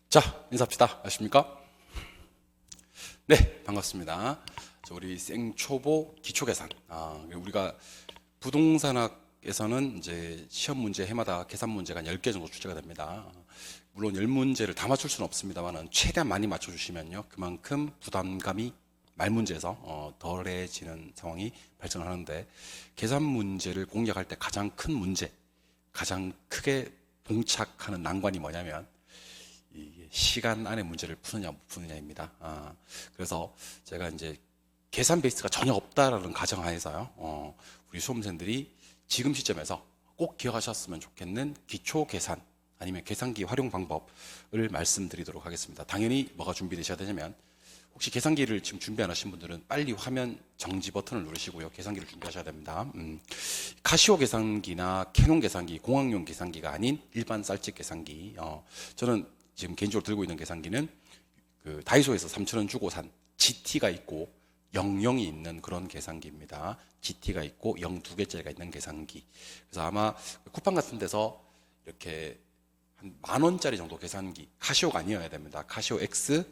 자, 인사합시다. 안녕하십니까? 네, 반갑습니다. 우리 생초보 기초계산. 우리가 부동산학에서는 이제 시험 문제 해마다 계산 문제가 한 10개 정도 출제가 됩니다. 물론 10문제를 다 맞출 수는 없습니다만 최대한 많이 맞춰주시면요, 그만큼 부담감이 말 문제에서 덜해지는 상황이 발생하는데, 계산 문제를 공략할 때 가장 큰 문제, 가장 크게 봉착하는 난관이 뭐냐면 이게 시간 안에 문제를 푸느냐 못 푸느냐입니다. 그래서 제가 이제 계산 베이스가 전혀 없다라는 가정하에서요, 우리 수험생들이 지금 시점에서 꼭 기억하셨으면 좋겠는 기초 계산 아니면 계산기 활용 방법을 말씀드리도록 하겠습니다. 당연히 뭐가 준비되셔야 되냐면, 혹시 계산기를 지금 준비 안 하신 분들은 빨리 화면 정지 버튼을 누르시고요, 계산기를 준비하셔야 됩니다. 카시오 계산기나 캐논 계산기, 공학용 계산기가 아닌 일반 쌀집 계산기. 저는 지금 개인적으로 들고 있는 계산기는 그 다이소에서 3,000원 주고 산 GT가 있고 00이 있는 그런 계산기입니다. GT가 있고 0 2개짜리가 있는 계산기. 그래서 아마 쿠팡 같은 데서 이렇게 한 10,000원짜리 정도 계산기, 카시오가 아니어야 됩니다. 카시오 X,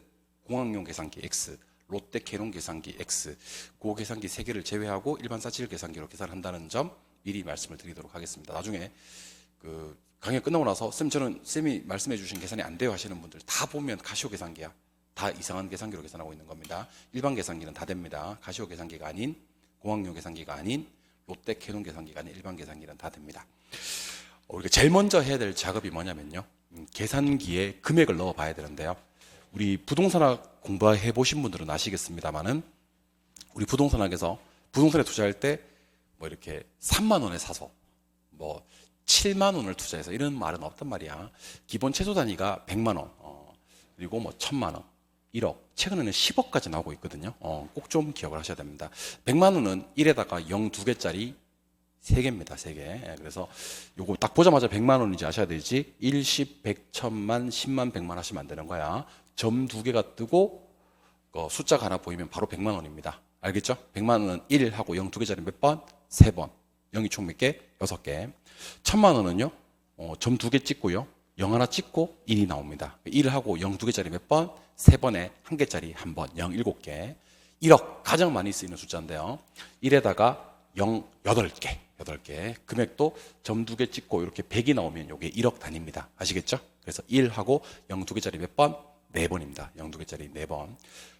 공학용 계산기 X, 롯데 캐논 계산기 X, 그 계산기 3개를 제외하고 일반 사칠 계산기로 계산한다는 점 미리 말씀을 드리도록 하겠습니다. 나중에 그 강의 끝나고 나서 저는 쌤이 말씀해 주신 계산이 안 돼요 하시는 분들 다 보면 카시오 계산기야. 다 이상한 계산기로 계산하고 있는 겁니다. 일반 계산기는 다 됩니다. 카시오 계산기가 아닌, 공학용 계산기가 아닌, 롯데 캐논 계산기가 아닌 일반 계산기는 다 됩니다. 우리가 제일 먼저 해야 될 작업이 뭐냐면요, 계산기에 금액을 넣어 봐야 되는데요, 우리 부동산학 공부해 보신 분들은 아시겠습니다만은, 우리 부동산학에서 부동산에 투자할 때 뭐 이렇게 3만 원에 사서 뭐 7만 원을 투자해서 이런 말은 없단 말이야. 기본 최소 단위가 100만 원, 그리고 뭐 1000만 원, 1억, 최근에는 10억까지 나오고 있거든요. 꼭 좀 기억을 하셔야 됩니다. 100만 원은 1에다가 0 2개짜리 3개입니다. 3개. 그래서 요거 딱 보자마자 100만 원인지 아셔야 되지. 1, 10, 100, 1000만, 10만, 100만 하시면 안 되는 거야. 점 2개가 뜨고 숫자가 하나 보이면 바로 100만 원입니다. 알겠죠? 100만 원은 1하고 0 2개짜리 몇 번? 3번. 0이 총 몇 개? 6개. 1000만 원은요, 점 2개 찍고요, 0 하나 찍고 1이 나옵니다. 1하고 0 2개짜리 몇 번? 3번에 1개짜리 1번, 0 7개. 1억, 가장 많이 쓰이는 숫자인데요, 1에다가 0 8개, 8개. 금액도 점 2개 찍고 이렇게 100이 나오면 이게 1억 단위입니다. 아시겠죠? 그래서 1하고 0 2개짜리 몇 번? 4번입니다. 0 2개짜리 4번.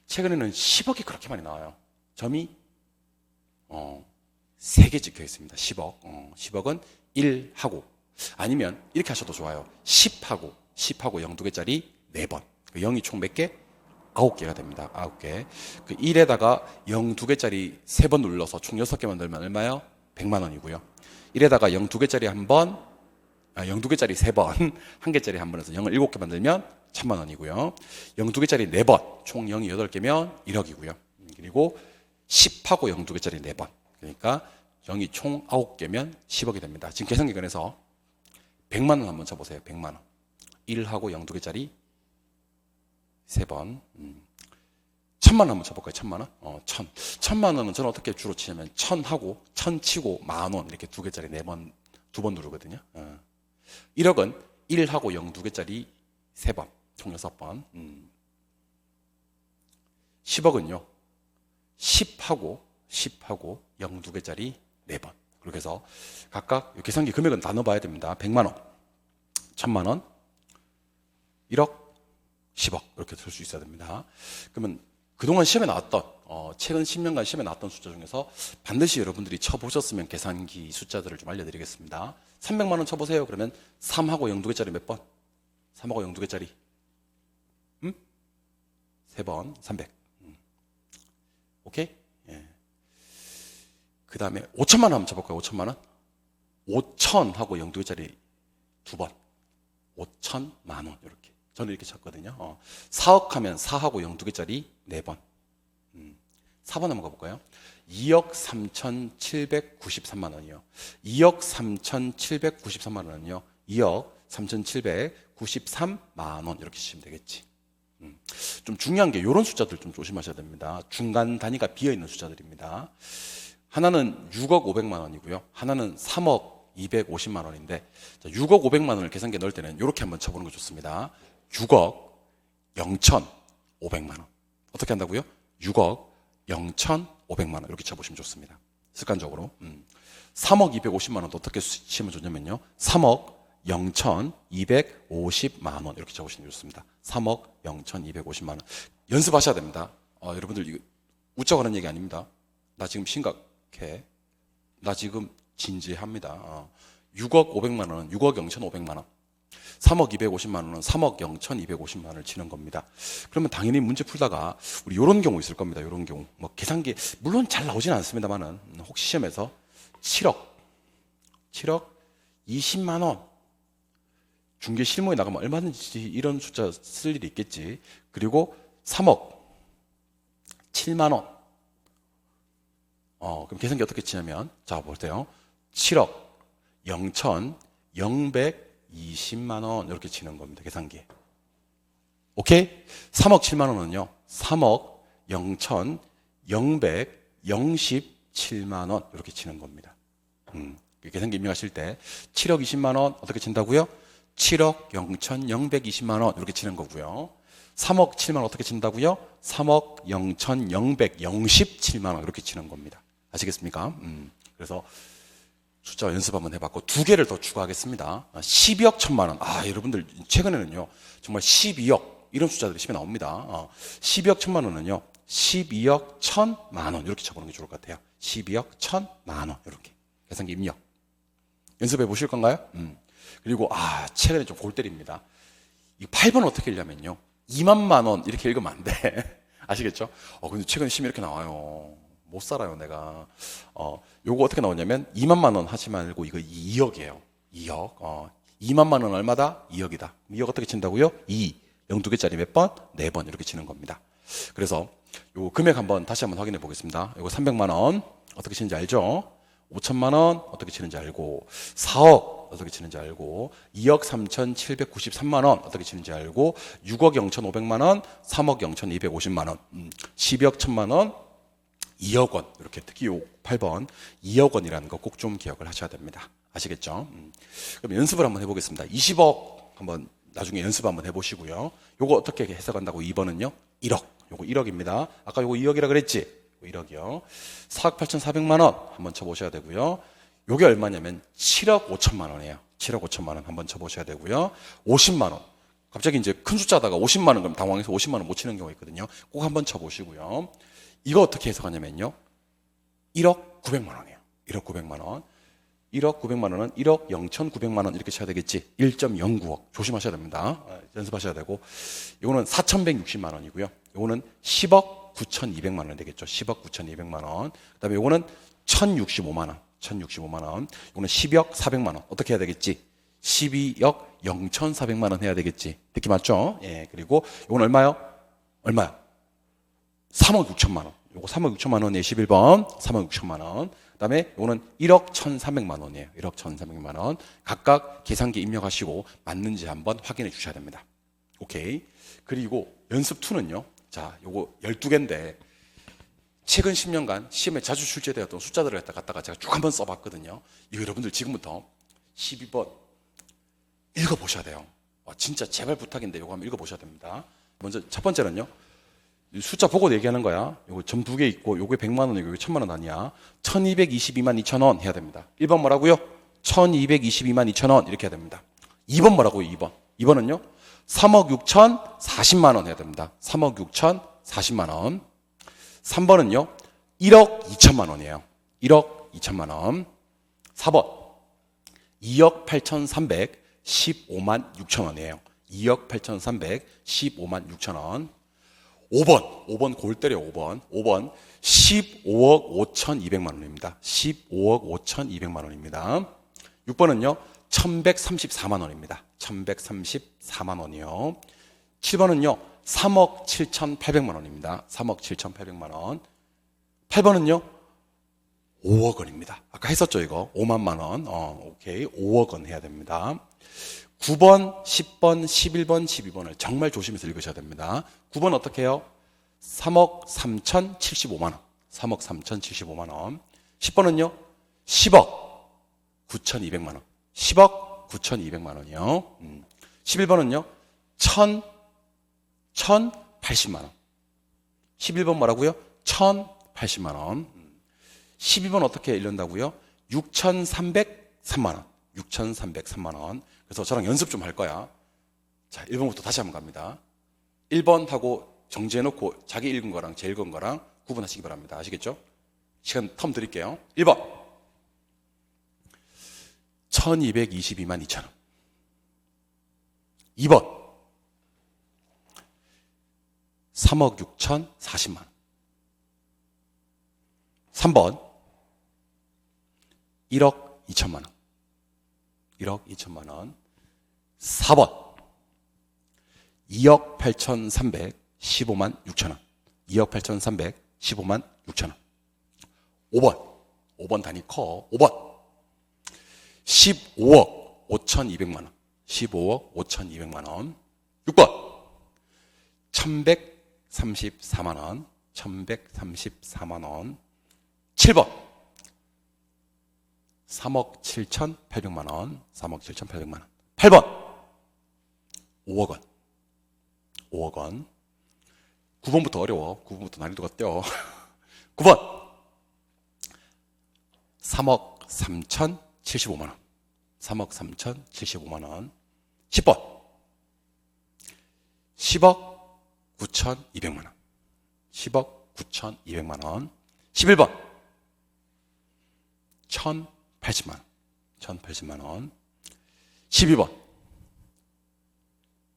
최근에는 10억이 그렇게 많이 나와요. 점이 3개 찍혀 있습니다. 10억. 10억은 1하고, 아니면 이렇게 하셔도 좋아요. 10하고 0 2개짜리 4번. 0이 총 몇 개? 9개가 됩니다. 9개. 그 1에다가 0 2개짜리 3번 눌러서 총 6개 만들면 얼마요? 100만 원이고요. 1에다가 0 2개짜리 1번, 0 2개짜리 3번, 1개짜리 1번에서 0을 7개 만들면 1000만 원이고요. 0 2개짜리 4번, 총 0이 8개면 1억이고요. 그리고 10하고 0 2개짜리 4번. 그러니까 0이 총 9개면 10억이 됩니다. 지금 계산기관에서 100만 원 한번 쳐보세요. 100만 원. 1하고 0 2개짜리 3번. 1000만 원 한번 쳐볼까요? 1000만 원? 1000만 원은 저는 어떻게 주로 치냐면 1000하고 1000 치고 만원 이렇게 2개짜리 4번, 2번 누르거든요. 1억은 1하고 0 2개짜리 3번, 총 6번. 10억은요, 10하고 0 2개짜리 4번. 그렇게 해서 각각 계산기 금액은 다 넣어봐야 됩니다. 100만 원, 1000만 원, 1억, 10억 이렇게 쓸 수 있어야 됩니다. 그러면 그동안 시험에 나왔던, 최근 10년간 시험에 나왔던 숫자 중에서 반드시 여러분들이 쳐보셨으면 계산기 숫자들을 좀 알려드리겠습니다. 300만 원 쳐보세요. 그러면 3하고 0 2개짜리 몇 번? 3하고 0 2개짜리 3번, 300. 오케이? 예. 그 다음에 5천만 원 한번 쳐볼까요? 5천만 원? 5천하고 0 2개짜리 2번. 5천만 원 이렇게. 저는 이렇게 쳤거든요. 4억 하면 4하고 0 2개짜리 4번. 4번 한번 가볼까요? 2억 3,793만 원이요. 2억 3,793만 원은요, 2억 3,793만 원 이렇게 치시면 되겠지. 좀 중요한 게 이런 숫자들 좀 조심하셔야 됩니다. 중간 단위가 비어있는 숫자들입니다. 하나는 6억 500만 원이고요. 하나는 3억 250만 원인데, 6억 500만 원을 계산기에 넣을 때는 이렇게 한번 쳐보는 거 좋습니다. 6억 0,500만 원. 어떻게 한다고요? 6억 0,500만 원 이렇게 쳐보시면 좋습니다. 습관적으로. 3억 250만 원도 어떻게 치면 좋냐면요. 3억 0,250만 원 이렇게 적으시면 좋습니다. 3억 0,250만 원. 연습하셔야 됩니다. 여러분들 이거 웃자고 하는 얘기 아닙니다. 나 지금 심각해. 나 지금 진지합니다. 6억 500만 원은 6억 0,500만 원. 3억 250만 원은 3억 0,250만 원을 치는 겁니다. 그러면 당연히 문제 풀다가 우리 이런 경우 있을 겁니다. 이런 경우. 뭐 계산기 물론 잘 나오지는 않습니다만은 혹시 시험에서 7억 20만 원 중개 실무에 나가면 얼마든지 이런 숫자 쓸 일이 있겠지. 그리고 3억 7만 원. 그럼 계산기 어떻게 치냐면 자 보세요. 7억 0,020만 원 이렇게 치는 겁니다. 계산기에. 오케이? 3억 7만 원은요. 3억 0,017만 원 이렇게 치는 겁니다. 계산기 입력하실 때 7억 20만 원 어떻게 친다고요? 7억 0,020만 원 이렇게 치는 거고요. 3억 7만 원 어떻게 친다고요? 3억 0,017만 원 이렇게 치는 겁니다. 아시겠습니까? 그래서 숫자 연습 한번 해봤고 두 개를 더 추가하겠습니다. 12억 1천만 원. 여러분들 최근에는요 정말 12억 이런 숫자들이 시험에 나옵니다. 12억 1천만 원은요 12억 1천만 원 이렇게 쳐보는 게 좋을 것 같아요. 12억 1천만 원 이렇게 계산기 입력 연습해 보실 건가요? 그리고 최근에 좀 골 때립니다. 이 8번 어떻게 읽냐면요 2만만 원 이렇게 읽으면 안 돼. 아시겠죠? 근데 최근에 시험이 이렇게 나와요. 못 살아요 내가. 요거 어떻게 나오냐면 2만만 원 하지 말고 이거 2억이에요 2억. 2만만 원 얼마다? 2억이다 2억 어떻게 친다고요? 2 0 2개짜리 몇 번? 4번 이렇게 치는 겁니다. 그래서 요 금액 다시 한번 확인해 보겠습니다. 요거 300만 원 어떻게 치는지 알죠? 5천만 원 어떻게 치는지 알고 4억 어떻게 치는지 알고 2억 3,793만 원 어떻게 치는지 알고 6억 0,500만 원 3억 0,250만 원 12억 1천만 원 2억 원 이렇게 특히 요 8번 2억 원이라는 거 꼭 좀 기억을 하셔야 됩니다. 아시겠죠? 그럼 연습을 한번 해보겠습니다. 20억 한번 나중에 연습 한번 해보시고요. 요거 어떻게 해석한다고 2번은요? 1억 요거 1억입니다. 아까 요거 2억이라 그랬지? 1억이요. 4억 8,400만 원 한번 쳐보셔야 되고요. 요게 얼마냐면 7억 5천만 원이에요. 7억 5천만 원 한번 쳐보셔야 되고요. 50만 원. 갑자기 이제 큰 숫자다가 50만 원 그럼 당황해서 50만 원 못 치는 경우가 있거든요. 꼭 한번 쳐보시고요. 이거 어떻게 해석하냐면요. 1억 900만 원이에요. 1억 900만 원. 1억 900만 원은 1억 0,900만 원 이렇게 쳐야 되겠지. 1.09억. 조심하셔야 됩니다. 연습하셔야 되고. 이거는 4,160만 원이고요. 이거는 10억 9,200만 원 되겠죠. 10억 9,200만 원. 그다음에 이거는 1,065만 원. 1,065만 원. 이거는 10억 400만 원. 어떻게 해야 되겠지? 12억 0,400만 원 해야 되겠지. 듣기 맞죠? 예. 그리고 이건 얼마요? 3억 6천만 원. 요거 3억 6천만 원에 11번 3억 6천만 원. 그다음에 요거는 1억 1,300만 원이에요. 1억 1,300만 원. 각각 계산기 입력하시고 맞는지 한번 확인해 주셔야 됩니다. 오케이. 그리고 연습 2는요. 자, 요거 12개인데 최근 10년간 시험에 자주 출제되었던 숫자들을 갖다가 제가 쭉 한번 써봤거든요. 이거 여러분들 지금부터 12번 읽어보셔야 돼요. 진짜 제발 부탁인데 요거 한번 읽어보셔야 됩니다. 먼저 첫 번째는요. 숫자 보고 얘기하는 거야. 요거 점 2개 있고 요게 100만 원이고 요게 1000만 원 아니야. 1222만 2천 원 해야 됩니다. 1번 뭐라고요? 1222만 2천 원 이렇게 해야 됩니다. 2번 뭐라고요? 2번. 2번은요. 3억 6천 40만 원 해야 됩니다. 3억 6천 40만 원. 3번은요. 1억 2천만 원이에요. 1억 2천만 원. 4번. 2억 8,315만 6천 원이에요. 2억 8,315만 6천 원. 5번 골 때려 5번 15억 5,200만 원입니다. 15억 5,200만 원입니다. 6번은요 1,134만 원입니다. 1,134만 원이요. 7번은요 3억 7,800만 원입니다. 3억 7,800만 원. 8번은요 5억 원입니다. 아까 했었죠 이거 5만만 원. 오케이 5억 원 해야 됩니다. 9번, 10번, 11번, 12번을 정말 조심해서 읽으셔야 됩니다. 9번 어떻게 해요? 3억 3,075만 원. 3억 3,075만 원. 10번은요? 10억 9,200만 원. 10억 9,200만 원이요. 11번은요? 1,000 1,080만 원. 11번 뭐라고요? 1,080만 원. 12번 어떻게 읽는다고요? 6,303만 원. 6,303만 원. 그래서 저랑 연습 좀 할 거야. 자, 1번부터 다시 한번 갑니다. 1번하고 정지해놓고 자기 읽은 거랑 제 읽은 거랑 구분하시기 바랍니다. 아시겠죠? 시간 텀 드릴게요. 1번 1222만 2천 원. 2번 3억 6천 40만 원. 3번 1억 2천만 원. 1억 2천만 원. 4번 2억 8,315만 6천 원. 2억 8,315만 6천 원. 5번 단위 커. 5번 15억 5,200만 원. 15억 5,200만 원. 6번 1,134만 원. 1,134만 원. 7번 3억 7,800만 원. 3억 7,800만 원. 8번 5억 원. 5억 원. 9번부터 어려워. 9번부터 난이도가 뛰어. 9번 3억 3,075만 원. 3억 3,075만 원. 10번 10억 9,200만 원. 10억 9,200만 원. 11번 1,080만 원. 1,080만 원. 12번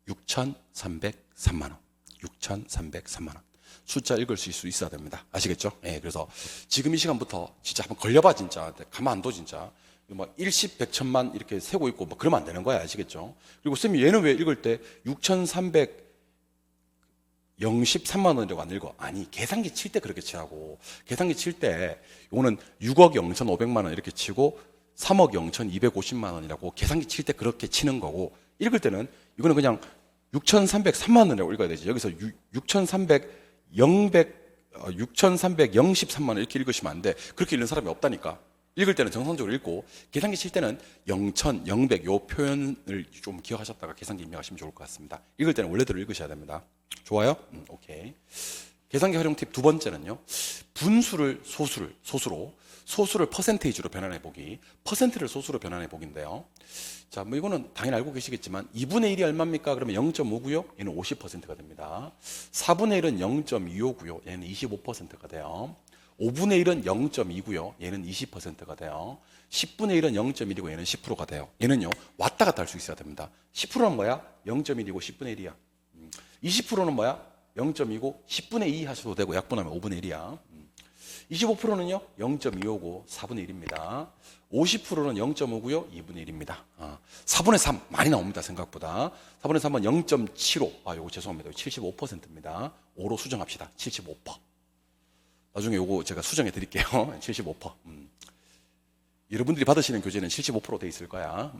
6,303만 원. 6,303만 원. 숫자 읽을 수 있어야 됩니다. 아시겠죠? 예, 그래서 지금 이 시간부터 진짜 한번 걸려봐, 진짜. 가만 안 둬, 진짜. 막 일십, 백천만 이렇게 세고 있고, 막 그러면 안 되는 거야. 아시겠죠? 그리고 쌤이 얘는 왜 읽을 때 6,313만 원이라고 안 읽어? 아니, 계산기 칠 때 그렇게 치라고. 계산기 칠 때, 요거는 6억 0,500만 원 이렇게 치고, 3억 0,250만 원이라고 계산기 칠 때 그렇게 치는 거고, 읽을 때는 이거는 그냥 6,303만 원이라고 읽어야 되지. 여기서 6,313만 원 이렇게 읽으시면 안 돼. 그렇게 읽는 사람이 없다니까. 읽을 때는 정상적으로 읽고, 계산기 칠 때는 0,000, 000, 요 표현을 좀 기억하셨다가 계산기 입력하시면 좋을 것 같습니다. 읽을 때는 원래대로 읽으셔야 됩니다. 좋아요? 오케이. 계산기 활용 팁 두 번째는요. 분수를 소수를 퍼센테이지로 변환해 보기. 퍼센트를 소수로 변환해 보기인데요. 자, 뭐 이거는 당연히 알고 계시겠지만 2분의 1이 얼마입니까? 그러면 0.5고요. 얘는 50%가 됩니다. 4분의 1은 0.25고요. 얘는 25%가 돼요. 5분의 1은 0.2고요. 얘는 20%가 돼요. 10분의 1은 0.1이고 얘는 10%가 돼요. 얘는요. 왔다 갔다 할 수 있어야 됩니다. 10%는 뭐야? 0.1이고 10분의 1이야. 20%는 뭐야? 0.2고 10분의 2 하셔도 되고 약분하면 5분의 1이야. 25%는요 0.25고 4분의 1입니다. 50%는 0.5고요 2분의 1입니다. 4분의 3 많이 나옵니다. 생각보다. 4분의 3은 0.75. 요거 죄송합니다. 75%입니다. 5로 수정합시다. 75%. 나중에 요거 제가 수정해 드릴게요. 75%. 여러분들이 받으시는 교재는 75% 돼 있을 거야.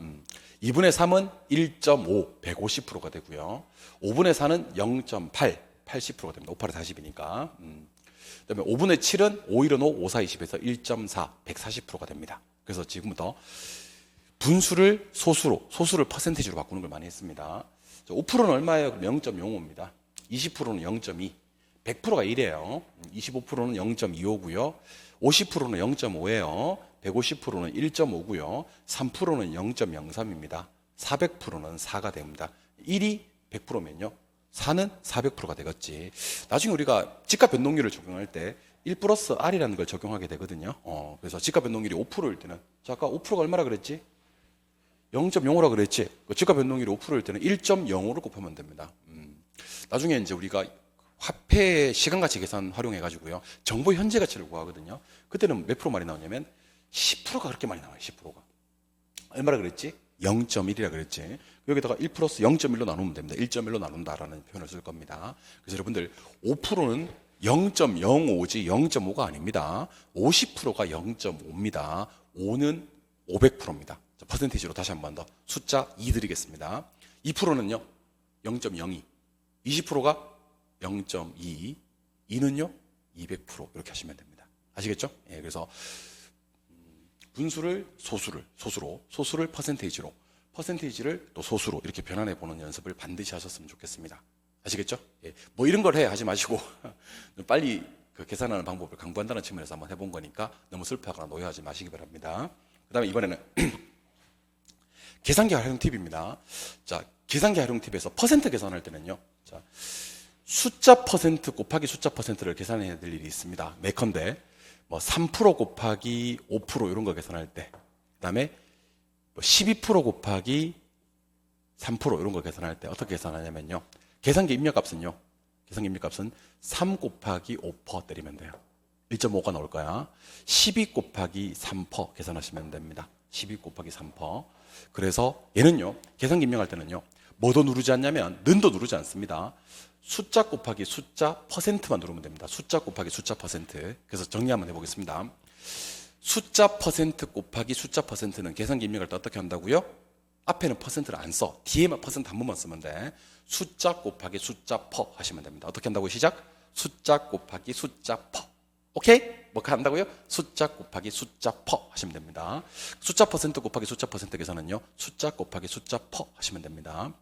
2분의 3은 1.5, 150%가 되고요. 5분의 4는 0.8, 80%가 됩니다. 5, 8에 40이니까. 그다음에 5분의 7은 5, 1은 5, 5, 4, 20에서 1.4, 140%가 됩니다. 그래서 지금부터 분수를 소수를 퍼센테이지로 바꾸는 걸 많이 했습니다. 5%는 얼마예요? 0.05입니다. 20%는 0.2, 100%가 1이에요. 25%는 0.25고요. 50%는 0.5예요. 150%는 1.5고요. 3%는 0.03입니다. 400%는 4가 됩니다. 1이 100%면요. 4는 400%가 되겠지. 나중에 우리가 집값 변동률을 적용할 때 1 플러스 R이라는 걸 적용하게 되거든요. 그래서 집값 변동률이 5%일 때는, 자, 아까 5%가 얼마라 그랬지? 0.05라 그랬지? 그 집값 변동률이 5%일 때는 1.05를 곱하면 됩니다. 나중에 이제 우리가 화폐 시간가치 계산 활용해가지고요. 정보 현재 가치를 구하거든요. 그때는 몇 프로 많이 나오냐면 10%가 그렇게 많이 나와요. 10%가. 얼마라 그랬지? 0.1이라 그랬지. 여기다가 1 플러스 0.1로 나누면 됩니다. 1.1로 나눈다라는 표현을 쓸 겁니다. 그래서 여러분들 5%는 0.05지 0.5가 아닙니다. 50%가 0.5입니다. 5는 500%입니다. 자, 퍼센테이지로 다시 한 번 더 숫자 2 드리겠습니다. 2%는요 0.02, 20%가 0.2, 2는요 200% 이렇게 하시면 됩니다. 아시겠죠? 예, 그래서 분수를 소수를 퍼센테이지로, 퍼센테이지를 또 소수로 이렇게 변환해 보는 연습을 반드시 하셨으면 좋겠습니다. 아시겠죠? 예. 뭐 이런 걸 해 하지 마시고 빨리 그 계산하는 방법을 강구한다는 측면에서 한번 해본 거니까 너무 슬퍼하거나 노여하지 마시기 바랍니다. 그 다음에 이번에는 계산기 활용 팁입니다. 자, 계산기 활용 팁에서 퍼센트 계산할 때는요. 자, 숫자 퍼센트 곱하기 숫자 퍼센트를 계산해야 될 일이 있습니다. 매컨대 뭐 3% 곱하기 5% 이런 거 계산할 때, 그 다음에 12% 곱하기 3% 이런 거 계산할 때 어떻게 계산하냐면요. 계산기 입력값은요. 계산기 입력값은 3 곱하기 5% 때리면 돼요. 1.5가 나올 거야. 12 곱하기 3% 계산하시면 됩니다. 12 곱하기 3%. 그래서 얘는요. 계산기 입력할 때는요. 뭐도 누르지 않냐면 는도 누르지 않습니다. 숫자 곱하기 숫자 퍼센트만 누르면 됩니다. 숫자 곱하기 숫자 퍼센트. 그래서 정리 한번 해보겠습니다. 숫자 퍼센트 곱하기 숫자 퍼센트는 계산기 입력할 때 어떻게 한다고요? 앞에는 퍼센트를 안 써. 뒤에만 퍼센트 한 번만 쓰면 돼. 숫자 곱하기 숫자 퍼 하시면 됩니다. 어떻게 한다고 시작? 숫자 곱하기 숫자 퍼. 오케이? 뭐 한다고요? 숫자 곱하기 숫자 퍼 하시면 됩니다. 숫자 퍼센트 곱하기 숫자 퍼센트 계산은요. 숫자 곱하기 숫자 퍼 하시면 됩니다.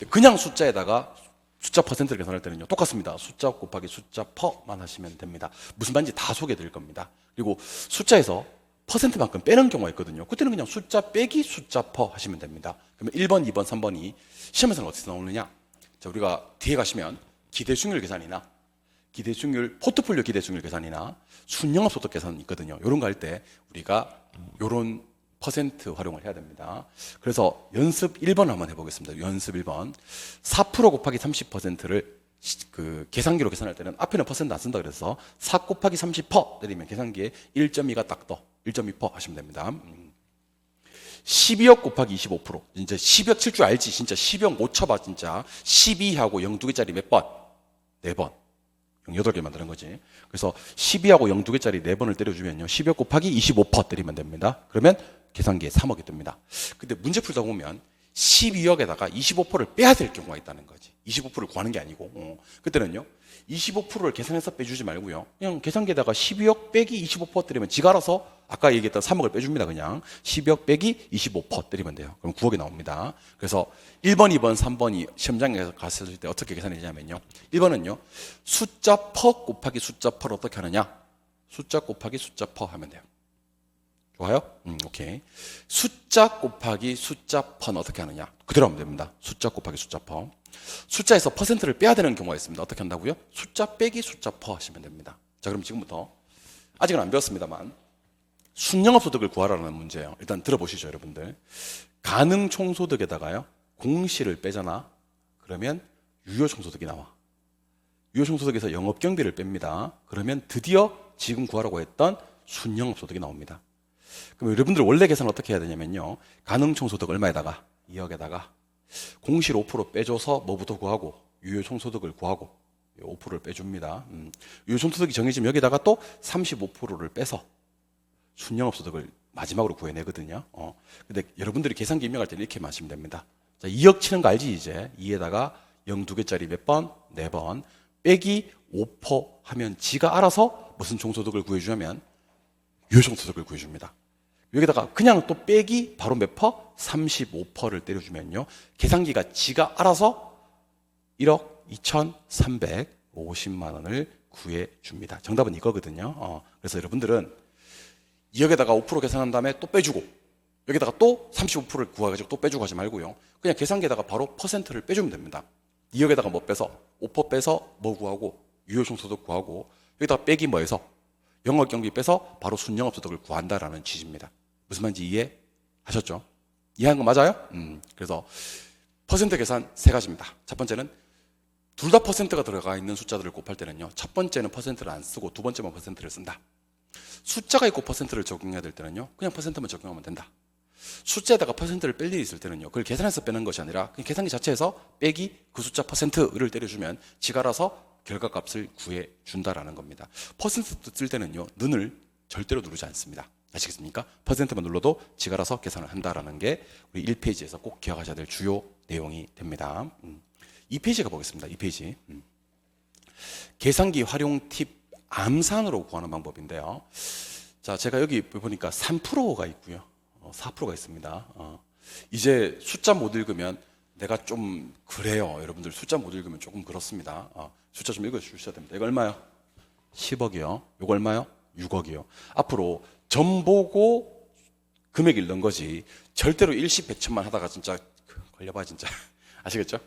그냥 숫자에다가 숫자 퍼센트를 계산할 때는요. 똑같습니다. 숫자 곱하기 숫자 퍼만 하시면 됩니다. 무슨 말인지 다 소개해 드릴 겁니다. 그리고 숫자에서 퍼센트만큼 빼는 경우가 있거든요. 그때는 그냥 숫자 빼기 숫자 퍼 하시면 됩니다. 그러면 1번, 2번, 3번이 시험에서는 어디서 나오느냐? 자, 우리가 뒤에 가시면 기대수익률 계산이나 기대수익률, 포트폴리오 기대수익률 계산이나 순영업 소득 계산 있거든요. 이런 거 할 때 우리가 이런 퍼센트 활용을 해야 됩니다. 그래서 연습 1번 한번 해보겠습니다. 연습 1번. 4% 곱하기 30%를 그 계산기로 계산할 때는 앞에는 퍼센트 안 쓴다 그래서 4 곱하기 30% 때리면 계산기에 1.2가 딱 떠. 1.2% 하시면 됩니다. 12억 곱하기 25%. 이제 10억 칠 줄 알지. 진짜 10억 못 쳐봐, 진짜. 12하고 0 2개짜리 몇 번? 4번. 0 8개 만드는 거지. 그래서 12하고 0 2개짜리 4번을 때려주면요. 12억 곱하기 25% 때리면 됩니다. 그러면 계산기에 3억이 뜹니다. 근데 문제 풀다 보면 12억에다가 25%를 빼야 될 경우가 있다는 거지. 25%를 구하는 게 아니고. 그때는요. 25%를 계산해서 빼주지 말고요. 그냥 계산기에다가 12억 빼기 25% 때리면 지가 알아서 아까 얘기했던 3억을 빼줍니다. 그냥 12억 빼기 25% 때리면 돼요. 그럼 9억이 나옵니다. 그래서 1번, 2번, 3번이 시험장에 갔을 때 어떻게 계산했냐면요. 1번은요. 숫자 퍼 곱하기 숫자 퍼를 어떻게 하느냐. 숫자 곱하기 숫자 퍼 하면 돼요. 좋아요? 오케이. 숫자 곱하기 숫자 퍼는 어떻게 하느냐. 그대로 하면 됩니다. 숫자 곱하기 숫자 퍼. 숫자에서 퍼센트를 빼야 되는 경우가 있습니다. 어떻게 한다고요? 숫자 빼기 숫자 퍼 하시면 됩니다. 자, 그럼 지금부터 아직은 안 배웠습니다만 순영업 소득을 구하라는 문제예요. 일단 들어보시죠, 여러분들. 가능 총소득에다가요. 공시를 빼잖아. 그러면 유효 총소득이 나와. 유효 총소득에서 영업 경비를 뺍니다. 그러면 드디어 지금 구하라고 했던 순영업 소득이 나옵니다. 그럼 여러분들 원래 계산 어떻게 해야 되냐면요. 가능 총소득 얼마에다가 2억에다가 공실 5% 빼줘서 뭐부터 구하고 유효 총소득을 구하고 5%를 빼줍니다. 유효 총소득이 정해지면 여기다가 또 35%를 빼서 순영업 소득을 마지막으로 구해내거든요. 근데 여러분들이 계산기 입력할 때는 이렇게 마시면 됩니다. 자, 2억 치는 거 알지 이제? 2에다가 0 2개짜리 몇 번? 4번 빼기 5% 하면 지가 알아서 무슨 총소득을 구해주냐면 유효 총소득을 구해줍니다. 여기다가 그냥 또 빼기 바로 몇 퍼? 35%를 때려주면요. 계산기가 지가 알아서 1억 2,350만 원을 구해줍니다. 정답은 이거거든요. 그래서 여러분들은 2억에다가 5% 계산한 다음에 또 빼주고 여기다가 또 35%를 구해가지고 또 빼주고 하지 말고요. 그냥 계산기에다가 바로 퍼센트를 빼주면 됩니다. 2억에다가 뭐 빼서 5% 빼서 뭐 구하고 유효총소득 구하고 여기다가 빼기 뭐해서 영업 경비 빼서 바로 순영업 소득을 구한다라는 취지입니다. 무슨 말인지 이해하셨죠? 이해한 거 맞아요? 그래서 퍼센트 계산 세 가지입니다. 첫 번째는 둘 다 퍼센트가 들어가 있는 숫자들을 곱할 때는요. 첫 번째는 퍼센트를 안 쓰고 두 번째만 퍼센트를 쓴다. 숫자가 있고 퍼센트를 적용해야 될 때는요. 그냥 퍼센트만 적용하면 된다. 숫자에다가 퍼센트를 뺄 일이 있을 때는요. 그걸 계산해서 빼는 것이 아니라 그냥 계산기 자체에서 빼기 그 숫자 퍼센트를 때려주면 지가 알아서 결과값을 구해준다라는 겁니다. 퍼센트 쓸 때는요. 는을 절대로 누르지 않습니다. 아시겠습니까? 퍼센트만 눌러도 지가 알아서 계산을 한다라는 게 우리 1페이지에서 꼭 기억하셔야 될 주요 내용이 됩니다. 2페이지 가보겠습니다. 2페이지. 계산기 활용 팁 암산으로 구하는 방법인데요. 자, 제가 여기 보니까 3%가 있고요. 4%가 있습니다. 이제 숫자 못 읽으면 내가 좀 그래요. 여러분들 숫자 못 읽으면 조금 그렇습니다. 숫자 좀 읽어주셔야 됩니다. 이거 얼마요? 10억이요. 이거 얼마요? 6억이요. 앞으로 점 보고 금액 읽는 거지 절대로 일시 백천만 하다가 진짜 걸려봐 진짜. 아시겠죠?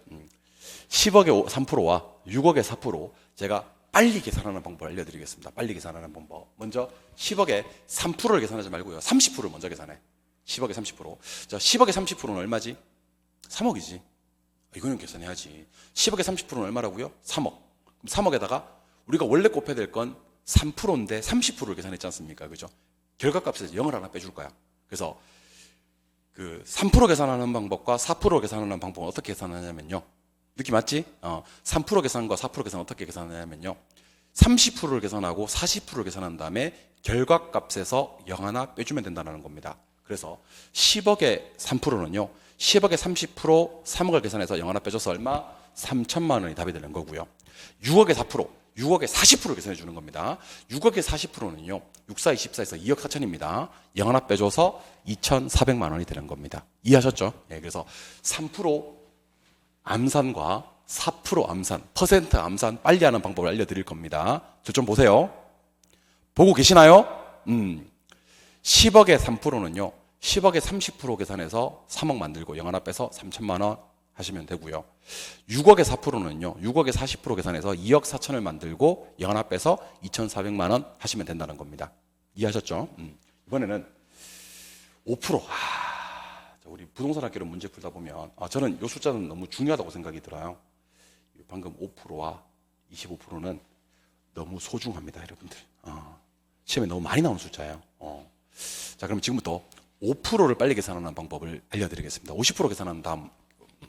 10억의 3%와 6억의 4% 제가 빨리 계산하는 방법을 알려드리겠습니다. 빨리 계산하는 방법. 먼저 10억의 3%를 계산하지 말고요. 30%를 먼저 계산해. 10억의 30%. 자, 10억의 30%는 얼마지? 3억이지. 이거는 계산해야지. 10억의 30%는 얼마라고요? 3억. 그럼 3억에다가 우리가 원래 곱해야 될 건 3%인데 30%를 계산했지 않습니까? 그죠? 결과값에서 0을 하나 빼줄 거야. 그래서 그 3% 계산하는 방법과 4% 계산하는 방법은 어떻게 계산하냐면요. 느낌 맞지? 3% 계산과 4% 계산 어떻게 계산하냐면요. 30%를 계산하고 40%를 계산한 다음에 결과값에서 0 하나 빼주면 된다는 겁니다. 그래서 10억의 3%는요. 10억의 30% 3억을 계산해서 0 하나 빼줘서 얼마? 3천만 원이 답이 되는 거고요. 6억의 4%, 6억의 40%를 계산해 주는 겁니다. 6억의 40%는요. 6, 4, 24에서 2억 4천입니다. 0 하나 빼줘서 2,400만 원이 되는 겁니다. 이해하셨죠? 네, 그래서 3% 암산과 4% 암산, 퍼센트 암산 빨리 하는 방법을 알려드릴 겁니다. 저 좀 보세요. 보고 계시나요? 10억의 3%는요. 10억의 30% 계산해서 3억 만들고 0 하나 빼서 3천만 원 하시면 되고요. 6억의 4%는요. 6억의 40% 계산해서 2억 4천을 만들고 0 하나 빼서 2,400만 원 하시면 된다는 겁니다. 이해하셨죠? 이번에는 5%. 우리 부동산 학교로 문제 풀다 보면 저는 이 숫자는 너무 중요하다고 생각이 들어요. 방금 5%와 25%는 너무 소중합니다, 여러분들. 시험에 너무 많이 나온 숫자예요. 자, 그럼 지금부터 5%를 빨리 계산하는 방법을 알려드리겠습니다. 50% 계산한 다음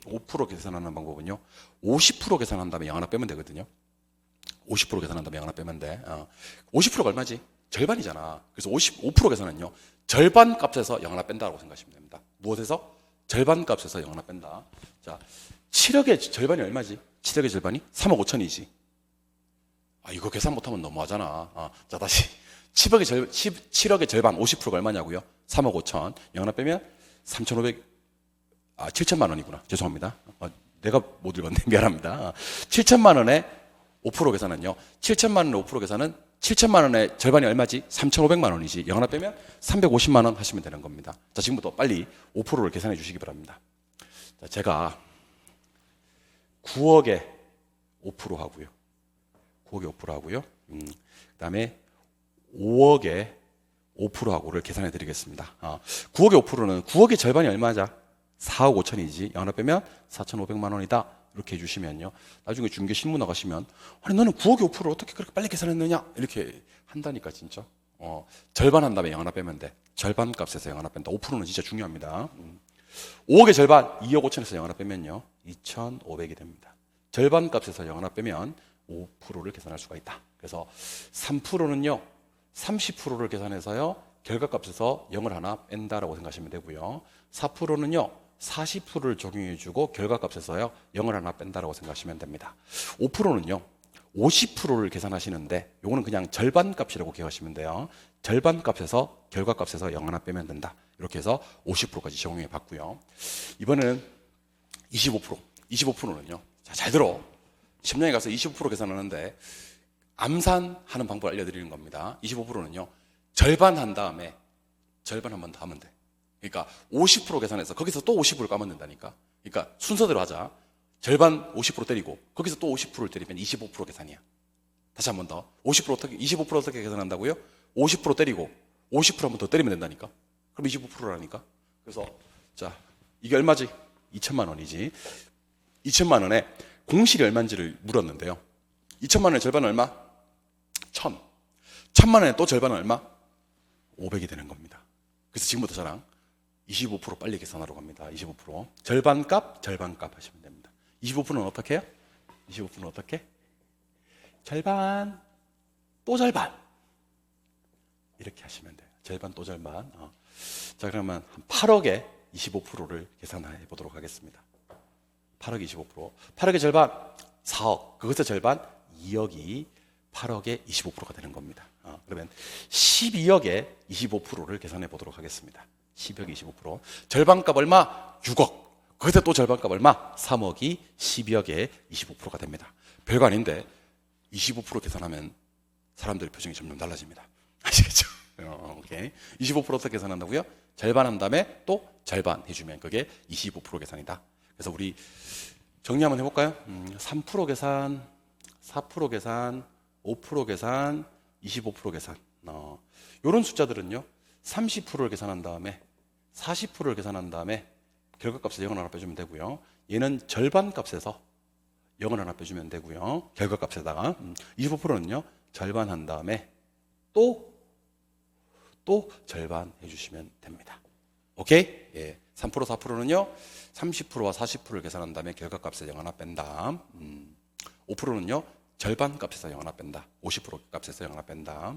5% 계산하는 방법은요. 50% 계산한 다음에 0 하나 빼면 되거든요. 50% 계산한 다음에 0 하나 빼면 돼. 50%가 얼마지? 절반이잖아. 그래서 5% 계산은요. 절반 값에서 0 하나 뺀다고 생각하시면 됩니다. 무엇에서? 절반 값에서 0 하나 뺀다. 자, 7억의 절반이 얼마지? 7억의 절반이 3억 5천이지. 이거 계산 못하면 너무하잖아. 자, 다시 7억의 절반 50%가 얼마냐고요? 3억 5천. 0 하나 빼면 7천만 원이구나. 죄송합니다. 내가 못 읽었네. 미안합니다. 7천만 원에 5% 계산은요. 7천만 원의 5% 계산은 7천만 원의 절반이 얼마지? 3,500만 원이지. 0 하나 빼면 350만 원 하시면 되는 겁니다. 자, 지금부터 빨리 5%를 계산해 주시기 바랍니다. 자, 제가 9억에 5% 하고요. 9억에 5% 하고요. 그 다음에 5억에 5% 하고를 계산해 드리겠습니다. 9억의 5%는 9억의 절반이 얼마죠? 4억 5천이지. 0 하나 빼면 4,500만 원이다. 이렇게 해주시면요. 나중에 중개 신문 나가시면 아니 너는 9억의 5%를 어떻게 그렇게 빨리 계산했느냐? 이렇게 한다니까 진짜. 절반 한 다음에 0 하나 빼면 돼. 절반 값에서 0 하나 뺀다. 5%는 진짜 중요합니다. 5억의 절반 2억 5천에서 0 하나 빼면요. 2,500이 됩니다. 절반 값에서 0 하나 빼면 5%를 계산할 수가 있다. 그래서 3%는요. 30%를 계산해서요. 결과값에서 0을 하나 뺀다라고 생각하시면 되고요. 4%는요. 40%를 적용해주고 결과값에서요 0을 하나 뺀다라고 생각하시면 됩니다. 5%는요 50%를 계산하시는데 요거는 그냥 절반값이라고 기억하시면 돼요. 절반값에서 결과값에서 0 하나 빼면 된다. 이렇게 해서 50%까지 적용해 봤고요. 이번에는 25%. 25%는요. 자, 잘 들어. 시험장에 가서 25% 계산하는데 암산하는 방법을 알려드리는 겁니다. 25%는요. 절반 한 다음에 절반 한 번 더 하면 돼. 그러니까 50% 계산해서 거기서 또 50%를 까면 된다니까. 그러니까 순서대로 하자. 절반 50% 때리고 거기서 또 50%를 때리면 25% 계산이야. 다시 한 번 더. 50% 어떻게 25% 어떻게 계산한다고요? 50% 때리고 50% 한 번 더 때리면 된다니까. 그럼 25%라니까. 그래서 자, 이게 얼마지? 2천만 원이지. 2천만 원에 공실이 얼마인지를 물었는데요. 2천만 원의 절반은 얼마? 1,000. 1,000만 원에 또 절반은 얼마? 500이 되는 겁니다. 그래서 지금부터 저랑 25% 빨리 계산하러 갑니다. 25%. 절반값 하시면 됩니다. 25%는 어떻게 해요? 25%는 어떻게? 절반, 또 절반. 이렇게 하시면 돼요. 절반, 또 절반. 자, 그러면 8억에 25%를 계산해 보도록 하겠습니다. 8억에 25%. 8억의 절반, 4억. 그것의 절반, 2억이 8억에 25%가 되는 겁니다. 그러면 12억에 25%를 계산해 보도록 하겠습니다. 12억에 25%. 절반값 얼마? 6억. 거기다 또 절반값 얼마? 3억이 12억에 25%가 됩니다. 별거 아닌데 25% 계산하면 사람들의 표정이 점점 달라집니다. 아시겠죠? 오케이. 25% 계산한다고요? 절반 한 다음에 또 절반 해주면 그게 25% 계산이다. 그래서 우리 정리 한번 해볼까요? 3% 계산, 4% 계산, 5% 계산, 25% 계산. 이런 숫자들은요, 30%를 계산한 다음에 40%를 계산한 다음에 결과값에서 0을 하나 빼주면 되고요. 얘는 절반 값에서 0을 하나 빼주면 되고요. 결과값에다가 25%는요, 절반 한 다음에 또 절반 해주시면 됩니다. 오케이? 예. 3%, 4%는요, 30%와 40%를 계산한 다음에 결과값에서 0 하나 뺀다. 5%는요, 절반 값에서 0 하나 뺀다. 50% 값에서 0 하나 뺀다.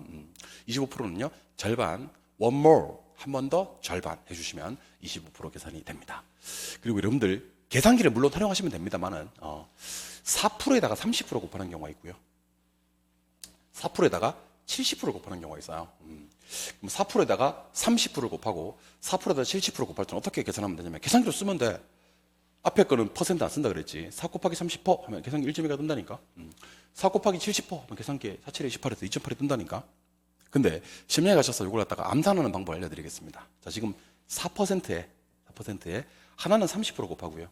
25%는요, 절반, one more, 한 번 더 절반 해주시면 25% 계산이 됩니다. 그리고 여러분들, 계산기를 물론 활용하시면 됩니다만은, 4%에다가 30% 곱하는 경우가 있고요. 4%에다가 70% 곱하는 경우가 있어요. 그럼 4%에다가 30%를 곱하고 4%에다가 70% 곱할 때는 어떻게 계산하면 되냐면 계산기로 쓰면 돼. 앞에 거는 퍼센트 안 쓴다 그랬지. 4 곱하기 30% 하면 계산기 1.2가 뜬다니까. 4 곱하기 70% 하면 계산기에 47에 28에서 2.8이 뜬다니까. 근데 심리에 가셔서 이걸 갖다가 암산하는 방법 알려드리겠습니다. 자, 지금 4%에 하나는 30% 곱하고요.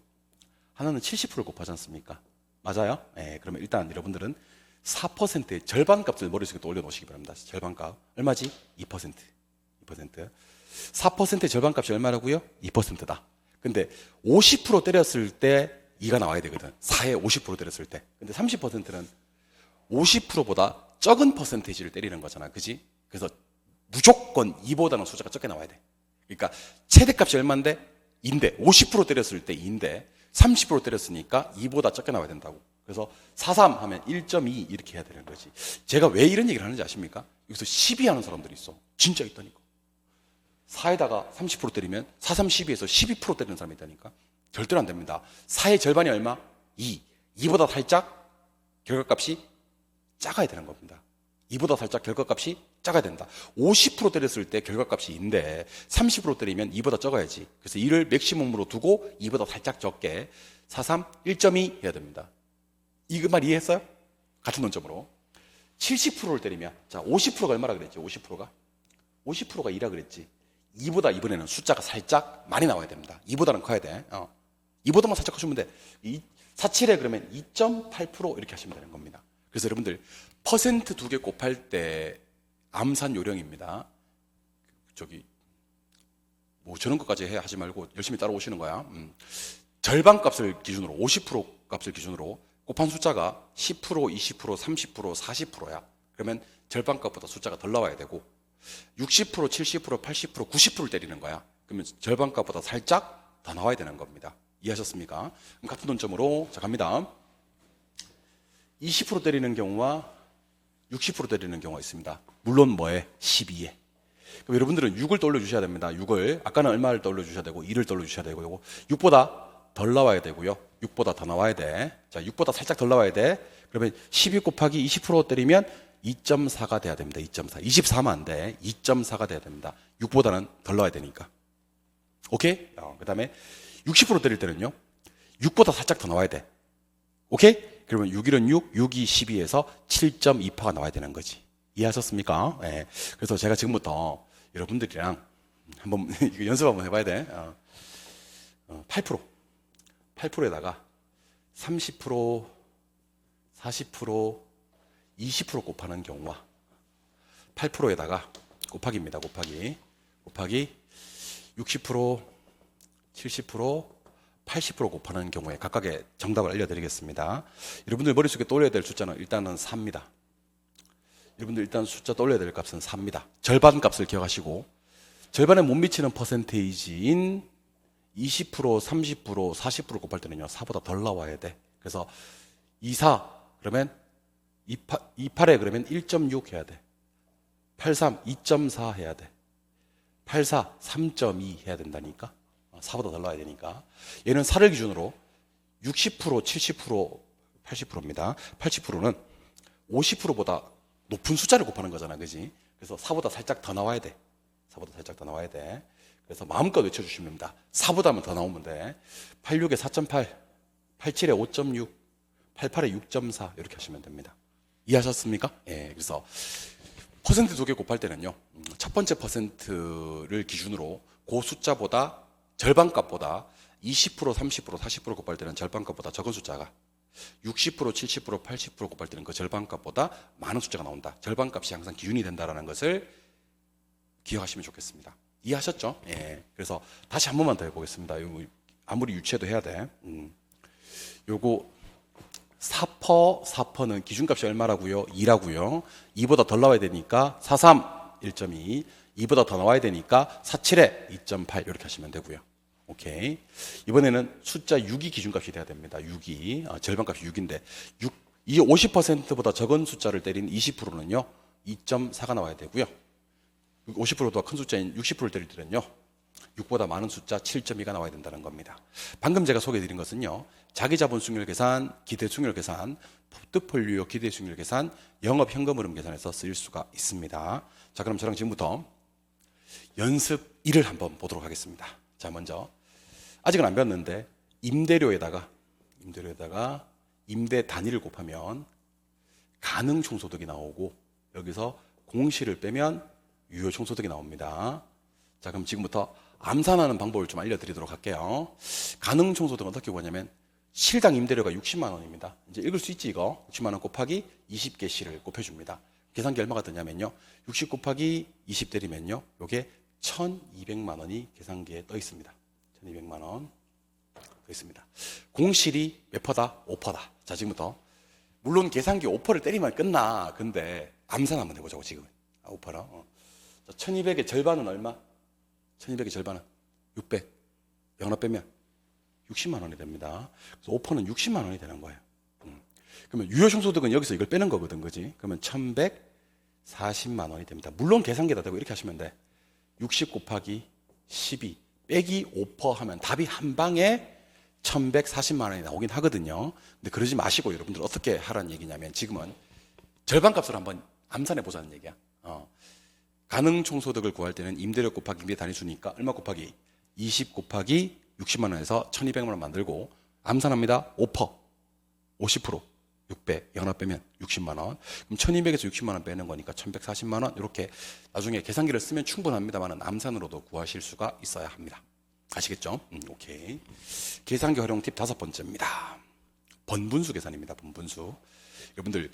하나는 70% 곱하지 않습니까? 맞아요? 네, 그러면 일단 여러분들은 4%의 절반 값을 머릿속에 또 올려놓으시기 바랍니다. 절반값 얼마지? 2%. 4%의 절반값이 얼마라고요? 2%다. 근데 50% 때렸을 때 2가 나와야 되거든. 4에 50% 때렸을 때. 근데 30%는 50%보다 적은 퍼센테이지를 때리는 거잖아. 그지? 그래서 무조건 2보다는 숫자가 적게 나와야 돼. 그러니까 최대값이 얼마인데? 2인데 50% 때렸을 때 2인데 30% 때렸으니까 2보다 적게 나와야 된다고. 그래서 43 하면 1.2 이렇게 해야 되는 거지. 제가 왜 이런 얘기를 하는지 아십니까? 여기서 12 하는 사람들이 있어. 진짜 있다니까. 4에다가 30% 때리면 4, 3, 12에서 12% 때리는 사람이 있다니까. 절대로 안 됩니다. 4의 절반이 얼마? 2. 2보다 살짝 결과값이 작아야 되는 겁니다. 2보다 살짝 결과값이 작아야 된다. 50% 때렸을 때 결과값이 2인데 30% 때리면 2보다 적어야지. 그래서 2를 맥시멈으로 두고 2보다 살짝 적게 4, 3, 1.2 해야 됩니다. 이거 말 이해했어요? 같은 논점으로 70%를 때리면 자 50%가 얼마라 그랬지? 50%가 2라 그랬지. 2보다 이번에는 숫자가 살짝 많이 나와야 됩니다. 2보다는 커야 돼. 2보다만 살짝 커주면 돼. 47에 그러면 2.8% 이렇게 하시면 되는 겁니다. 그래서 여러분들 퍼센트 두 개 곱할 때 암산 요령입니다. 뭐 저런 것까지 하지 말고 열심히 따라오시는 거야. 절반 값을 기준으로 50% 값을 기준으로 곱한 숫자가 10%, 20%, 30%, 40%야. 그러면 절반값보다 숫자가 덜 나와야 되고 60%, 70%, 80%, 90%를 때리는 거야. 그러면 절반값보다 살짝 더 나와야 되는 겁니다. 이해하셨습니까? 그럼 같은 논점으로 자 갑니다. 20% 때리는 경우와 60% 때리는 경우가 있습니다. 물론 뭐에? 12에. 그럼 여러분들은 6을 떠올려 주셔야 됩니다. 6을. 아까는 얼마를 떠올려 주셔야 되고 2를 떠올려 주셔야 되고 요거 6보다 덜 나와야 되고요. 6보다 더 나와야 돼. 자, 6보다 살짝 덜 나와야 돼. 그러면 12 곱하기 20% 때리면 2.4가 돼야 됩니다. 2.4. 24면 안 돼. 2.4가 돼야 됩니다. 6보다는 덜 나와야 되니까. 오케이? 그 다음에 60% 때릴 때는요. 6보다 살짝 더 나와야 돼. 오케이? 그러면 6일은 6, 6이 12에서 7.2%가 나와야 되는 거지. 이해하셨습니까? 네. 그래서 제가 지금부터 여러분들이랑 한번 이거 연습 한번 해봐야 돼. 8%에다가 30%, 40%, 20% 곱하는 경우와 8%에다가 곱하기입니다. 곱하기 60%, 70%, 80% 곱하는 경우에 각각의 정답을 알려드리겠습니다. 여러분들 머릿속에 떠올려야 될 숫자는 일단은 4입니다. 여러분들 일단 숫자 떠올려야 될 값은 4입니다. 절반 값을 기억하시고 절반에 못 미치는 퍼센테이지인 20%, 30%, 40% 곱할 때는요 4보다 덜 나와야 돼. 그래서 24 그러면 28에 그러면 1.6 해야 돼. 83 2.4 해야 돼. 84 3.2 해야 된다니까. 4보다 덜 나와야 되니까. 얘는 4를 기준으로 60%, 70%, 80%입니다. 80%는 50%보다 높은 숫자를 곱하는 거잖아. 그지? 그래서 4보다 살짝 더 나와야 돼. 4보다 살짝 더 나와야 돼. 그래서 마음껏 외쳐주시면 됩니다. 4보다는 더 나오면 돼. 86에 4.8, 87에 5.6, 88에 6.4 이렇게 하시면 됩니다. 이해하셨습니까? 예, 그래서 퍼센트 두 개 곱할 때는요, 첫 번째 퍼센트를 기준으로 그 숫자보다 절반값보다 20%, 30%, 40% 곱할 때는 절반값보다 적은 숫자가 60%, 70%, 80% 곱할 때는 그 절반값보다 많은 숫자가 나온다. 절반값이 항상 기준이 된다는 것을 기억하시면 좋겠습니다. 이해하셨죠? 예. 그래서 다시 한 번만 더 해보겠습니다. 아무리 유치해도 해야 돼. 요거 4%는 기준값이 얼마라고요? 2라고요. 2보다 덜 나와야 되니까 43, 1.2. 2보다 더 나와야 되니까 47에 2.8 이렇게 하시면 되고요. 오케이. 이번에는 숫자 6이 기준값이 돼야 됩니다. 6이 절반값이 6인데 이 50%보다 적은 숫자를 때린 20%는요 2.4가 나와야 되고요. 50%보다 큰 숫자인 60%를 때릴 때는요 6보다 많은 숫자 7.2가 나와야 된다는 겁니다. 방금 제가 소개해드린 것은요, 자기자본 수익률 계산, 기대 수익률 계산, 포트폴리오 기대 수익률 계산, 영업 현금 흐름 계산에서 쓰일 수가 있습니다. 자, 그럼 저랑 지금부터 연습 1을 한번 보도록 하겠습니다. 자, 먼저 아직은 안 배웠는데 임대료에다가 임대 단위를 곱하면 가능 총소득이 나오고, 여기서 공시를 빼면 유효 총소득이 나옵니다. 자, 그럼 지금부터 암산하는 방법을 좀 알려드리도록 할게요. 가능 총소득은 어떻게 보냐면 실당 임대료가 60만 원입니다. 이제 읽을 수 있지 이거? 60만 원 곱하기 20개 시를 곱해줍니다. 계산기 얼마가 되냐면요, 60 곱하기 20 때리면요, 요게 1200만 원이 계산기에 떠 있습니다. 1200만 원 떠 있습니다. 공실이 몇 퍼다? 5퍼다. 자, 지금부터 물론 계산기 5%를 때리면 끝나. 근데 암산 한번 해보자고 지금. 5%라. 1200의 절반은 얼마? 1200의 절반은 600. 영하나 빼면 60만 원이 됩니다. 그래서 5%는 60만 원이 되는 거예요. 그러면 유효총소득은 여기서 이걸 빼는 거거든, 그지? 그러면 1140만 원이 됩니다. 물론 계산기에다 대고 이렇게 하시면 돼. 60 곱하기 12 빼기 5% 하면 답이 한 방에 1140만 원이 나오긴 하거든요. 근데 그러지 마시고 여러분들 어떻게 하라는 얘기냐면, 지금은 절반값을 한번 암산해 보자는 얘기야. 가능 총소득을 구할 때는 임대료 곱하기 임대 단위수니까 얼마 곱하기 20 곱하기 60만 원에서 1200만 원 만들고, 암산합니다. 5%, 50%, 600, 하나 빼면 60만 원. 그럼 1200에서 60만 원 빼는 거니까 1140만 원. 이렇게 나중에 계산기를 쓰면 충분합니다만 암산으로도 구하실 수가 있어야 합니다. 아시겠죠? 오케이. 계산기 활용 팁 5번째입니다. 번분수 계산입니다. 번분수. 여러분들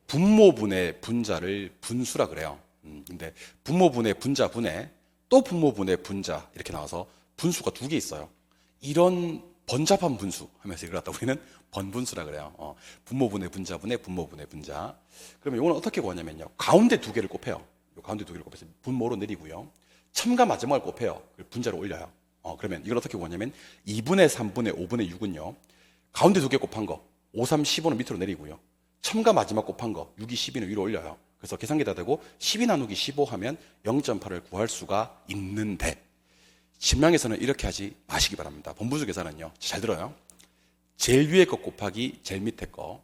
분모분의 분자를 분수라 그래요. 근데 분모분의 분자 분해, 또 분모분의 분자 이렇게 나와서 분수가 2개 있어요. 이런 번잡한 분수 하면서 이걸 갖다 우리는 번분수라 그래요. 분모분의 분자 분해, 분모분의 분자. 그러면 이건 어떻게 구하냐면요, 가운데 2개를 곱해요. 요 가운데 2개를 곱해서 분모로 내리고요, 첨과 마지막을 곱해요. 분자로 올려요. 그러면 이걸 어떻게 구하냐면 2분의 3분의 5분의 6은요, 가운데 2개 곱한 거 5, 3, 15는 밑으로 내리고요, 첨과 마지막 곱한 거 6, 2, 12는 위로 올려요. 그래서 계산기에다 대고 12 나누기 15 하면 0.8을 구할 수가 있는데, 심량에서는 이렇게 하지 마시기 바랍니다. 번분수 계산은요, 잘 들어요. 제일 위에 거 곱하기 제일 밑에 거,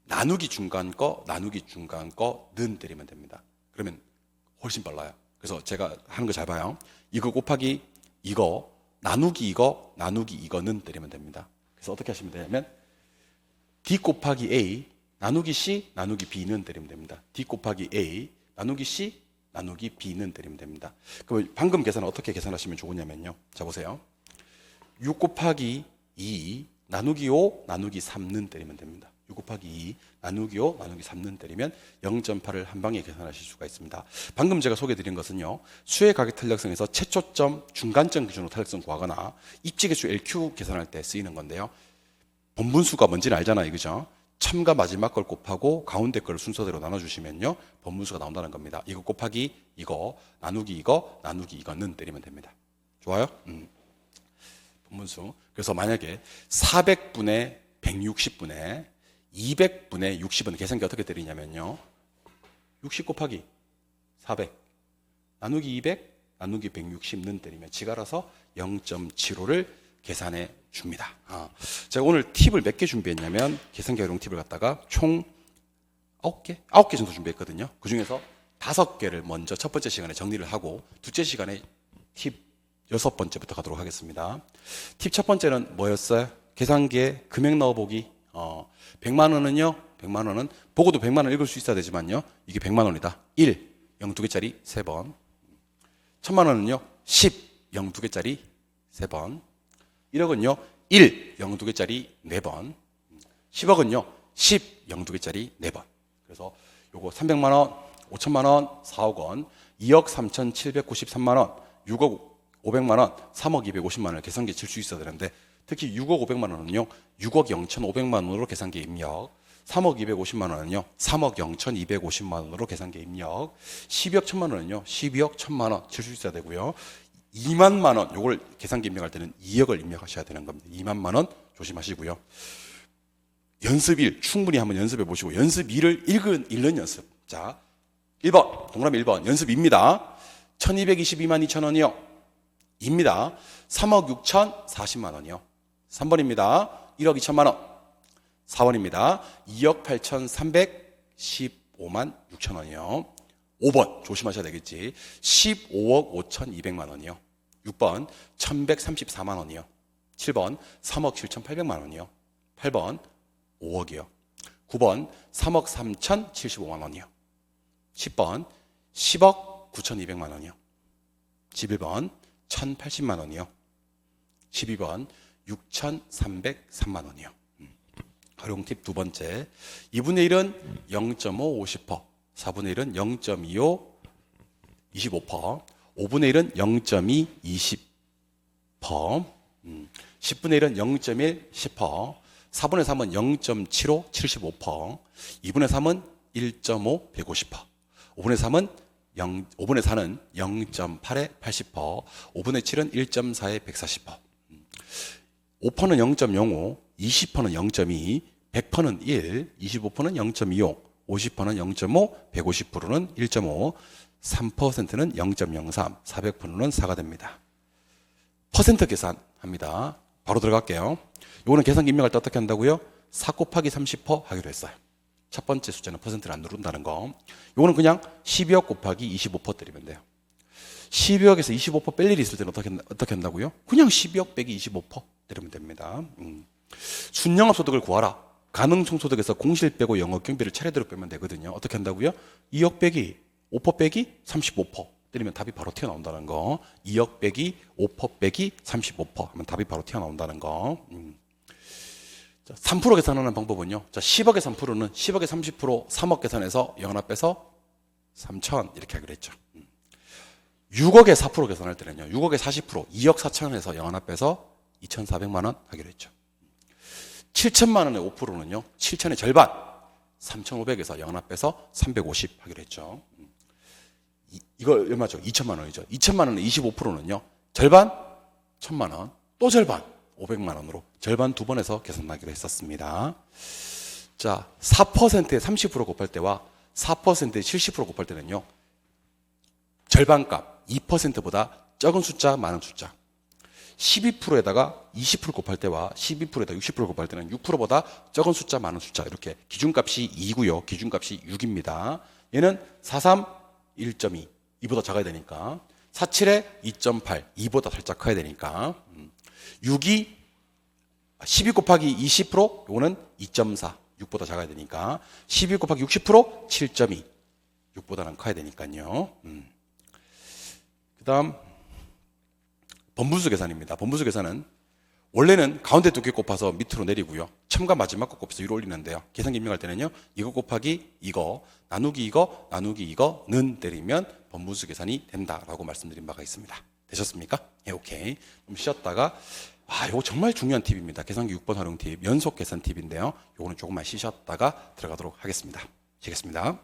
나누기 중간 거, 나누기 중간 거는 때리면 됩니다. 그러면 훨씬 빨라요. 그래서 제가 하는 거 잘 봐요. 이거 곱하기 이거, 나누기 이거, 나누기 이거는 때리면 됩니다. 그래서 어떻게 하시면 되냐면 D 곱하기 A, 나누기 C, 나누기 B는 때리면 됩니다. D 곱하기 A, 나누기 C, 나누기 B는 때리면 됩니다. 그럼 방금 계산은 어떻게 계산하시면 좋으냐면요, 자 보세요. 6 곱하기 2, 나누기 5, 나누기 3는 때리면 됩니다. 6 곱하기 2, 나누기 5, 나누기 3는 때리면 0.8을 한 방에 계산하실 수가 있습니다. 방금 제가 소개해드린 것은요, 수의 가격 탄력성에서 최초점, 중간점 기준으로 탄력성 구하거나 입지계수 LQ 계산할 때 쓰이는 건데요, 번분수가 뭔지는 알잖아요, 그죠? 첨과 마지막 걸 곱하고 가운데 걸 순서대로 나눠주시면요, 번분수가 나온다는 겁니다. 이거 곱하기 이거, 나누기 이거, 나누기 이거는 때리면 됩니다. 좋아요? 번분수. 그래서 만약에 400분의 160분의 200분의 60은 계산기 어떻게 때리냐면요, 60 곱하기 400 나누기 200 나누기 160는 때리면 지가 알아서 0.75를 계산해 줍니다. 제가 오늘 팁을 몇 개 준비했냐면, 계산기 활용 팁을 갖다가 총 9개 정도 준비했거든요. 그 중에서 5개를 먼저 첫 번째 시간에 정리를 하고, 둘째 시간에 팁 6번째부터 가도록 하겠습니다. 팁 첫 번째는 뭐였어요? 계산기에 금액 넣어보기. 100만 원은요, 100만 원은 보고도 100만 원 읽을 수 있어야 되지만요, 이게 100만 원이다. 1, 0 2개짜리 3번. 1000만 원은요, 10, 0 2개짜리 3번. 1억은요, 1, 0 2개짜리 4번. 10억은요, 10, 0 2개짜리 4번. 그래서 요거 300만 원, 5천만 원, 4억 원, 2억 3,793만 원, 6억 500만 원, 3억 250만 원을 계산기에 칠 수 있어야 되는데, 특히 6억 500만 원은요, 6억 0,500만 원으로 계산기에 입력. 3억 250만 원은요, 3억 0,250만 원으로 계산기에 입력. 12억 1000만 원은요, 12억 1000만 원 칠 수 있어야 되고요. 2만만 원, 요걸 계산기 입력할 때는 2억을 입력하셔야 되는 겁니다. 2만만 원 조심하시고요. 연습1 충분히 한번 연습해 보시고, 연습2를 읽는 연습. 자, 1번 동그라미 1번 연습2입니다. 1222만 2천 원이요, 입니다. 3억 6천 40만 원이요. 3번입니다. 1억 2천만 원. 4번입니다. 2억 8천 315만 6천 원이요. 5번 조심하셔야 되겠지. 15억 5천 2백만 원이요. 6번 1134만 원이요. 7번 3억 7천 8백만 원이요. 8번 5억이요. 9번 3억 3천 75만 원이요. 10번 10억 9천 2백만 원이요. 11번 1080만 원이요. 12번 6,303만 원이요. 활용 팁 두 번째. 2분의 1은 0.5 50%, 4분의 1은 0.25 25%, 5분의 1은 0.2 20%, 10분의 1은 0.1 10%, 4분의 3은 0.75 75%, 2분의 3은 1.5 150%, 5분의 3은 5분의 4는 0.8에 80%, 5분의 7은 1.4에 140%. 5%는 0.05, 20%는 0.2, 100%는 1, 25%는 0.25, 50%는 0.5, 150%는 1.5, 3%는 0.03, 400%는 4가 됩니다. 퍼센트 계산합니다. 바로 들어갈게요. 이거는 계산기 입력할 때 어떻게 한다고요? 4 곱하기 30% 하기로 했어요. 첫 번째 숫자는 퍼센트를 안 누른다는 거. 이거는 그냥 12억 곱하기 25% 때리면 돼요. 12억에서 25% 뺄 일이 있을 때는 어떻게 한다고요? 그냥 12억 빼기 25% 때리면 됩니다. 순영업소득을 구하라. 가능총소득에서 공실 빼고 영업 경비를 차례대로 빼면 되거든요. 어떻게 한다고요? 2억 빼기 5% 빼기 35% 때리면 답이 바로 튀어나온다는 거. 2억 빼기 5% 빼기 35% 하면 답이 바로 튀어나온다는 거. 3% 계산하는 방법은요. 자, 10억의 3%는 10억의 30% 3억 계산해서 0 하나 빼서 3천 이렇게 하기로 했죠. 6억의 4% 계산할 때는요. 6억의 40% 2억 4천에서 0 하나 빼서 2,400만 원 하기로 했죠. 7천만 원의 5%는요. 7천의 절반 3,500에서 0 하나 빼서 350 하기로 했죠. 이거 얼마죠? 2천만 원이죠. 2천만 원의 25%는요. 절반 1,000만 원, 또 절반 500만 원으로 절반 두 번에서 계산하기로 했었습니다. 자, 4%에 30% 곱할 때와 4%에 70% 곱할 때는요. 절반값 2%보다 적은 숫자, 많은 숫자. 12%에다가 20% 곱할 때와 12%에다가 60% 곱할 때는 6%보다 적은 숫자, 많은 숫자. 이렇게 기준값이 2고요. 기준값이 6입니다. 얘는 43, 1.2. 이보다 작아야 되니까. 47에 2.8. 2보다 살짝 커야 되니까. 6이 12 곱하기 20%, 요거는 2.4. 6보다 작아야 되니까. 12 곱하기 60%, 7.2. 6보다는 커야 되니까요. 그 다음 번분수 계산입니다. 번분수 계산은 원래는 가운데 두 개 곱해서 밑으로 내리고요. 첨과 마지막 거 곱해서 위로 올리는데요. 계산기 입력할 때는요. 이거 곱하기 이거, 나누기 이거, 나누기 이거는 때리면 번분수 계산이 된다라고 말씀드린 바가 있습니다. 되셨습니까? 예, 오케이. 좀 쉬었다가 이거 정말 중요한 팁입니다. 계산기 6번 활용 팁, 연속 계산 팁인데요. 요거는 조금만 쉬셨다가 들어가도록 하겠습니다. 쉬겠습니다.